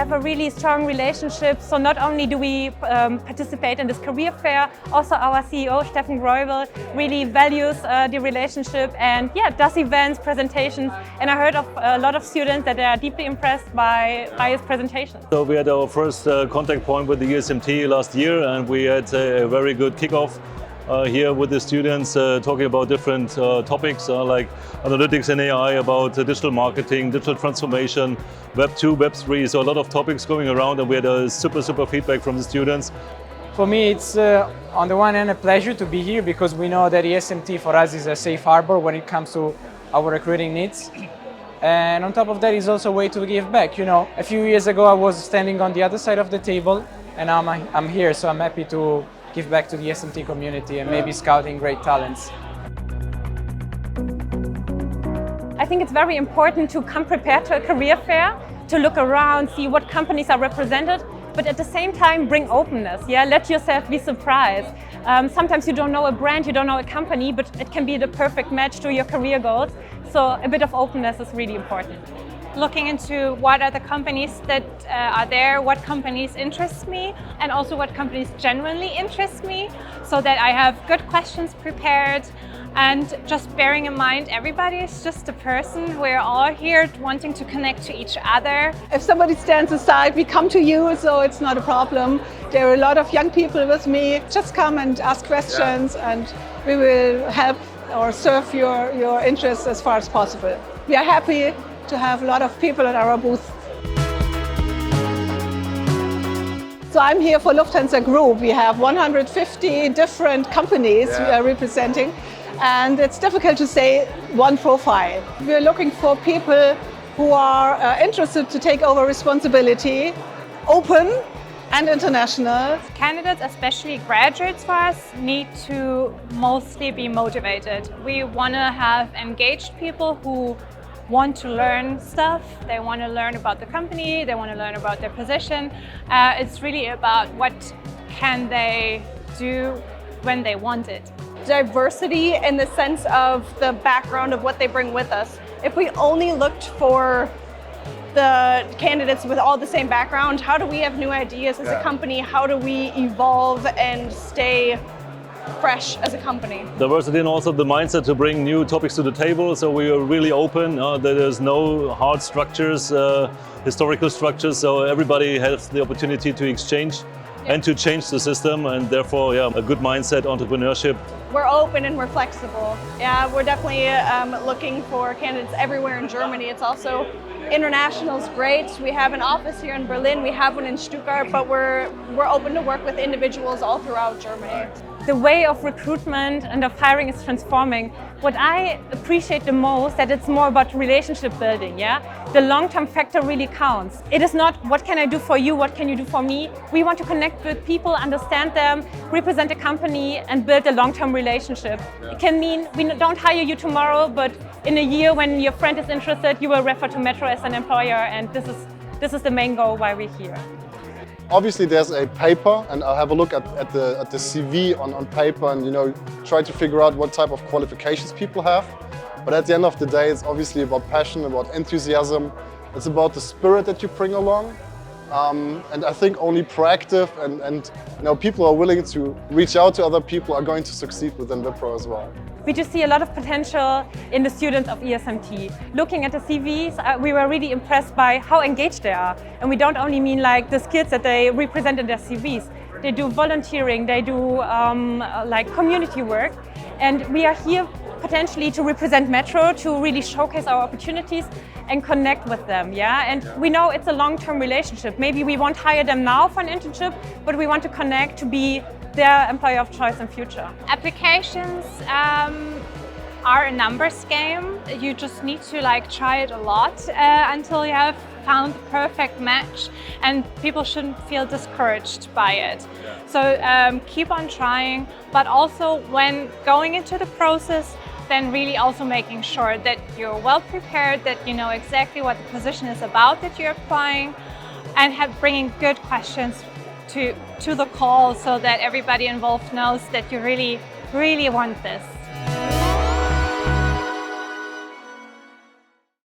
have a really strong relationship. So not only do we participate in this career fair, also our CEO, Steffen Greubel, really values the relationship and does events, presentations. And I heard of a lot of students that they are deeply impressed by his presentation. So we had our first contact point with the ESMT last year, and we had a very good kickoff here with the students talking about different topics like analytics and AI, about digital marketing, digital transformation, Web 2, Web 3, so a lot of topics going around, and we had a super feedback from the students. For me, it's on the one hand a pleasure to be here because we know that ESMT for us is a safe harbor when it comes to our recruiting needs. And on top of that, it's also a way to give back. You know, a few years ago I was standing on the other side of the table, and now I'm here, so I'm happy to give back to the ESMT community and maybe scouting great talents. I think it's very important to come prepared to a career fair, to look around, see what companies are represented, but at the same time bring openness. Let yourself be surprised. Sometimes you don't know a brand, you don't know a company, but it can be the perfect match to your career goals. So a bit of openness is really important. Looking into what are the companies that are there, what companies interest me, and also what companies genuinely interest me, so that I have good questions prepared. And just bearing in mind, everybody is just a person. We're all here wanting to connect to each other. If somebody stands aside, we come to you, so it's not a problem. There are a lot of young people with me. Just come and ask questions, and we will help or serve your interests as far as possible. We are happy to have a lot of people at our booth. So I'm here for Lufthansa Group. We have 150 different companies we are representing, and it's difficult to say one profile. We're looking for people who are interested to take over responsibility, open and international. Candidates, especially graduates for us, need to mostly be motivated. We want to have engaged people who want to learn stuff, they want to learn about the company, they want to learn about their position. It's really about what can they do when they want it. Diversity in the sense of the background of what they bring with us. If we only looked for the candidates with all the same background, how do we have new ideas as a company? How do we evolve and stay fresh as a company? Diversity and also the mindset to bring new topics to the table. So we are really open. There's no hard structures, historical structures. So everybody has the opportunity to exchange and to change the system. And therefore, a good mindset, entrepreneurship. We're open and we're flexible. Yeah, we're definitely looking for candidates everywhere in Germany. It's also international is great. We have an office here in Berlin. We have one in Stuttgart, but we're open to work with individuals all throughout Germany. The way of recruitment and of hiring is transforming. What I appreciate the most, that it's more about relationship building, The long-term factor really counts. It is not what can I do for you, what can you do for me? We want to connect with people, understand them, represent a company and build a long-term relationship. It can mean we don't hire you tomorrow, but in a year when your friend is interested, you will refer to Metro as an employer, and this is the main goal why we're here. Obviously there's a paper, and I'll have a look at the CV on paper and try to figure out what type of qualifications people have. But at the end of the day, it's obviously about passion, about enthusiasm. It's about the spirit that you bring along. And I think only proactive and people who are willing to reach out to other people are going to succeed within Wipro as well. We just see a lot of potential in the students of ESMT. Looking at the CVs, we were really impressed by how engaged they are. And we don't only mean like the skills that they represent in their CVs. They do volunteering, they do like community work. And we are here potentially to represent Metro, to really showcase our opportunities and connect with them, And we know it's a long-term relationship. Maybe we won't hire them now for an internship, but we want to connect to be their employer of choice in future. Applications are a numbers game. You just need to try it a lot until you have found the perfect match, and people shouldn't feel discouraged by it. So keep on trying, but also when going into the process, then really also making sure that you're well prepared, that you know exactly what the position is about that you're applying, and bringing good questions to the call so that everybody involved knows that you really want this.